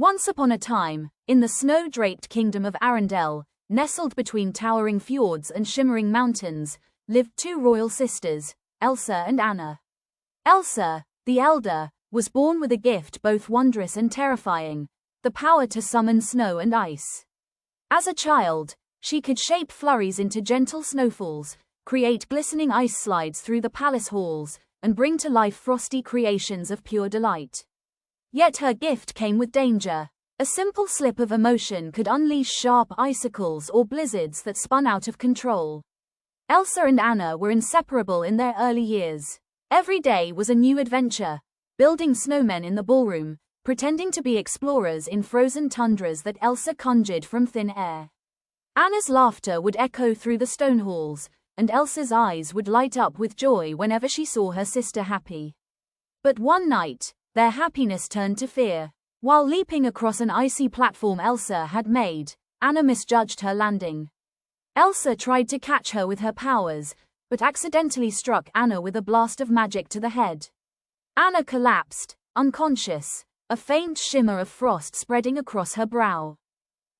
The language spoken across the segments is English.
Once upon a time, in the snow-draped kingdom of Arendelle, nestled between towering fjords and shimmering mountains, lived two royal sisters, Elsa and Anna. Elsa, the elder, was born with a gift both wondrous and terrifying, the power to summon snow and ice. As a child, she could shape flurries into gentle snowfalls, create glistening ice slides through the palace halls, and bring to life frosty creations of pure delight. Yet her gift came with danger. A simple slip of emotion could unleash sharp icicles or blizzards that spun out of control. Elsa and Anna were inseparable in their early years. Every day was a new adventure, building snowmen in the ballroom, pretending to be explorers in frozen tundras that Elsa conjured from thin air. Anna's laughter would echo through the stone halls, and Elsa's eyes would light up with joy whenever she saw her sister happy. But one night, their happiness turned to fear. While leaping across an icy platform Elsa had made, Anna misjudged her landing. Elsa tried to catch her with her powers, but accidentally struck Anna with a blast of magic to the head. Anna collapsed, unconscious, a faint shimmer of frost spreading across her brow.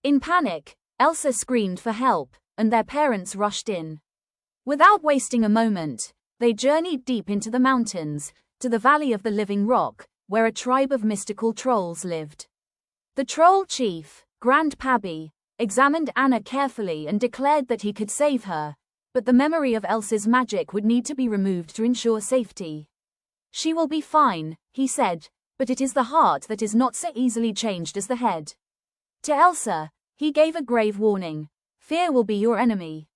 In panic, Elsa screamed for help, and their parents rushed in. Without wasting a moment, they journeyed deep into the mountains, to the Valley of the Living Rock, where a tribe of mystical trolls lived. The troll chief, Grand Pabbie, examined Anna carefully and declared that he could save her, but the memory of Elsa's magic would need to be removed to ensure safety. "She will be fine," he said, "but it is the heart that is not so easily changed as the head." To Elsa, he gave a grave warning: "Fear will be your enemy."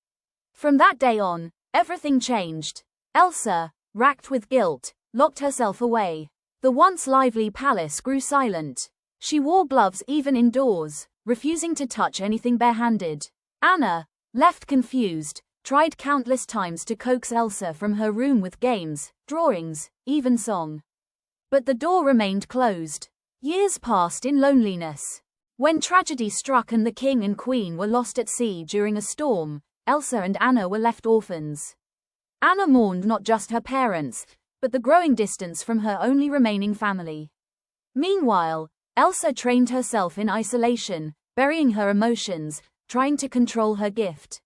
From that day on, everything changed. Elsa, racked with guilt, locked herself away. The once lively palace grew silent. She wore gloves even indoors, refusing to touch anything barehanded. Anna, left confused, tried countless times to coax Elsa from her room with games, drawings, even song. But the door remained closed. Years passed in loneliness. When tragedy struck and the king and queen were lost at sea during a storm, Elsa and Anna were left orphans. Anna mourned not just her parents, but the growing distance from her only remaining family. Meanwhile, Elsa trained herself in isolation, burying her emotions, trying to control her gift.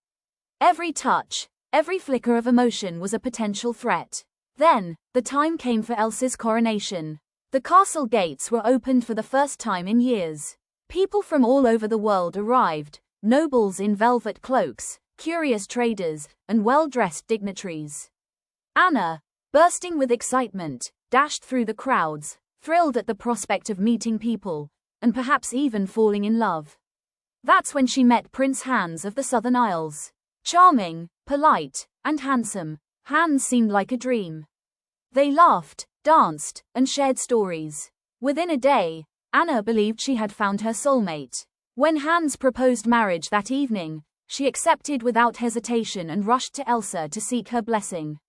Every touch, every flicker of emotion was a potential threat. Then, the time came for Elsa's coronation. The castle gates were opened for the first time in years. People from all over the world arrived, nobles in velvet cloaks, curious traders, and well-dressed dignitaries. Anna, bursting with excitement, dashed through the crowds, thrilled at the prospect of meeting people, and perhaps even falling in love. That's when she met Prince Hans of the Southern Isles. Charming, polite, and handsome, Hans seemed like a dream. They laughed, danced, and shared stories. Within a day, Anna believed she had found her soulmate. When Hans proposed marriage that evening, she accepted without hesitation and rushed to Elsa to seek her blessing.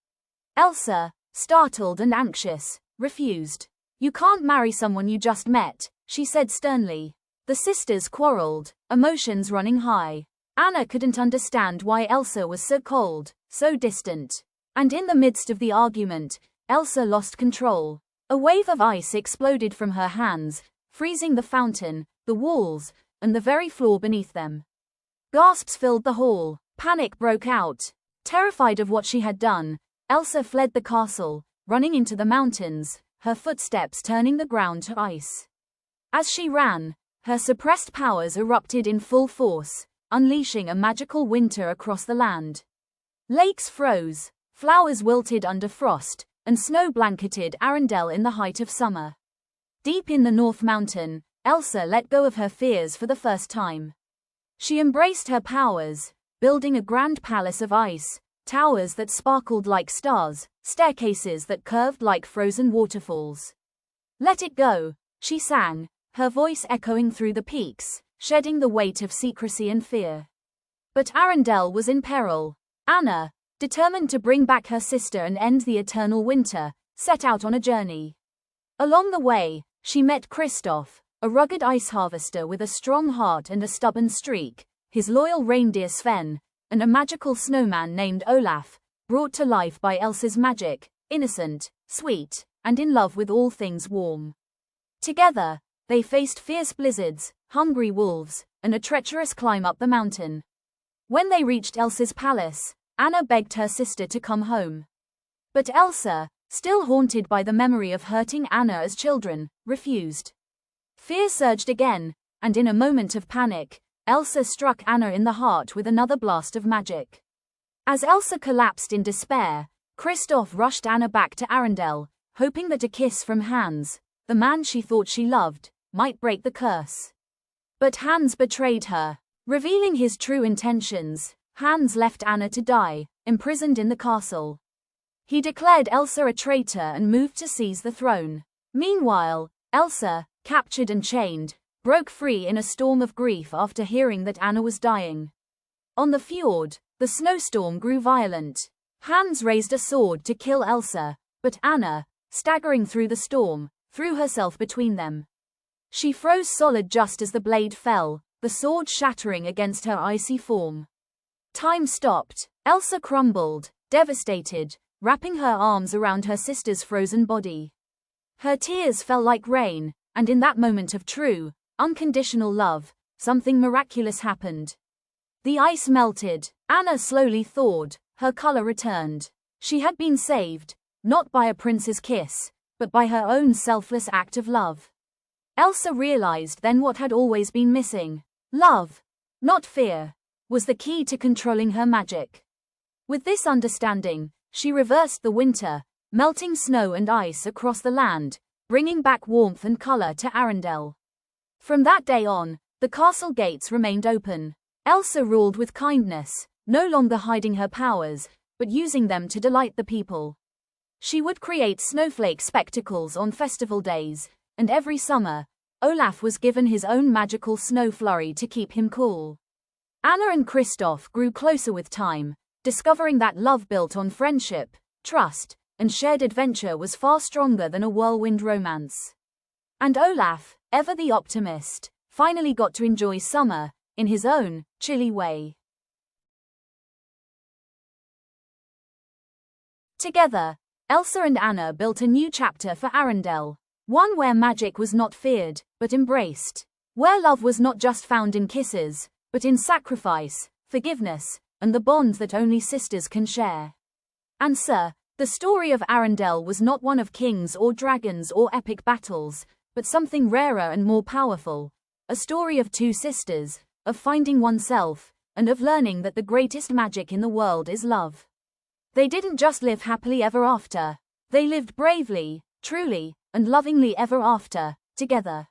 Elsa, startled and anxious, refused. "You can't marry someone you just met," she said sternly. The sisters quarreled, emotions running high. Anna couldn't understand why Elsa was so cold, so distant. And in the midst of the argument, Elsa lost control. A wave of ice exploded from her hands, freezing the fountain, the walls, and the very floor beneath them. Gasps filled the hall. Panic broke out. Terrified of what she had done, Elsa fled the castle, running into the mountains, her footsteps turning the ground to ice. As she ran, her suppressed powers erupted in full force, unleashing a magical winter across the land. Lakes froze, flowers wilted under frost, and snow blanketed Arendelle in the height of summer. Deep in the North Mountain, Elsa let go of her fears for the first time. She embraced her powers, building a grand palace of ice, towers that sparkled like stars, staircases that curved like frozen waterfalls. "Let it go," she sang, her voice echoing through the peaks, shedding the weight of secrecy and fear. But Arendelle was in peril. Anna, determined to bring back her sister and end the eternal winter, set out on a journey. Along the way, she met Kristoff, a rugged ice harvester with a strong heart and a stubborn streak, his loyal reindeer Sven, and a magical snowman named Olaf, brought to life by Elsa's magic, innocent, sweet, and in love with all things warm. Together, They faced fierce blizzards, hungry wolves, and a treacherous climb up the mountain. When they reached Elsa's palace, Anna begged her sister to come home. But Elsa, still haunted by the memory of hurting Anna as children, refused. Fear surged again, and in a moment of panic, Elsa struck Anna in the heart with another blast of magic. As Elsa collapsed in despair, Kristoff rushed Anna back to Arendelle, hoping that a kiss from Hans, the man she thought she loved, might break the curse. But Hans betrayed her. Revealing his true intentions, Hans left Anna to die, imprisoned in the castle. He declared Elsa a traitor and moved to seize the throne. Meanwhile, Elsa, captured and chained, broke free in a storm of grief after hearing that Anna was dying. On the fjord, the snowstorm grew violent. Hans raised a sword to kill Elsa, but Anna, staggering through the storm, threw herself between them. She froze solid just as the blade fell, the sword shattering against her icy form. Time stopped. Elsa crumbled, devastated, wrapping her arms around her sister's frozen body. Her tears fell like rain, and in that moment of true, unconditional love, something miraculous happened. The ice melted. Anna slowly thawed, her color returned. She had been saved, not by a prince's kiss, but by her own selfless act of love. Elsa realized then what had always been missing. Love, not fear, was the key to controlling her magic. With this understanding, she reversed the winter, melting snow and ice across the land, bringing back warmth and color to Arendelle. From that day on, the castle gates remained open. Elsa ruled with kindness, no longer hiding her powers, but using them to delight the people. She would create snowflake spectacles on festival days, and every summer, Olaf was given his own magical snow flurry to keep him cool. Anna and Kristoff grew closer with time, discovering that love built on friendship, trust, and shared adventure was far stronger than a whirlwind romance. And Olaf, ever the optimist, finally got to enjoy summer, in his own, chilly way. Together, Elsa and Anna built a new chapter for Arendelle, one where magic was not feared, but embraced, where love was not just found in kisses, but in sacrifice, forgiveness, and the bonds that only sisters can share. And the story of Arendelle was not one of kings or dragons or epic battles, but something rarer and more powerful, a story of two sisters, of finding oneself, and of learning that the greatest magic in the world is love. They didn't just live happily ever after. They lived bravely, truly, and lovingly ever after, together.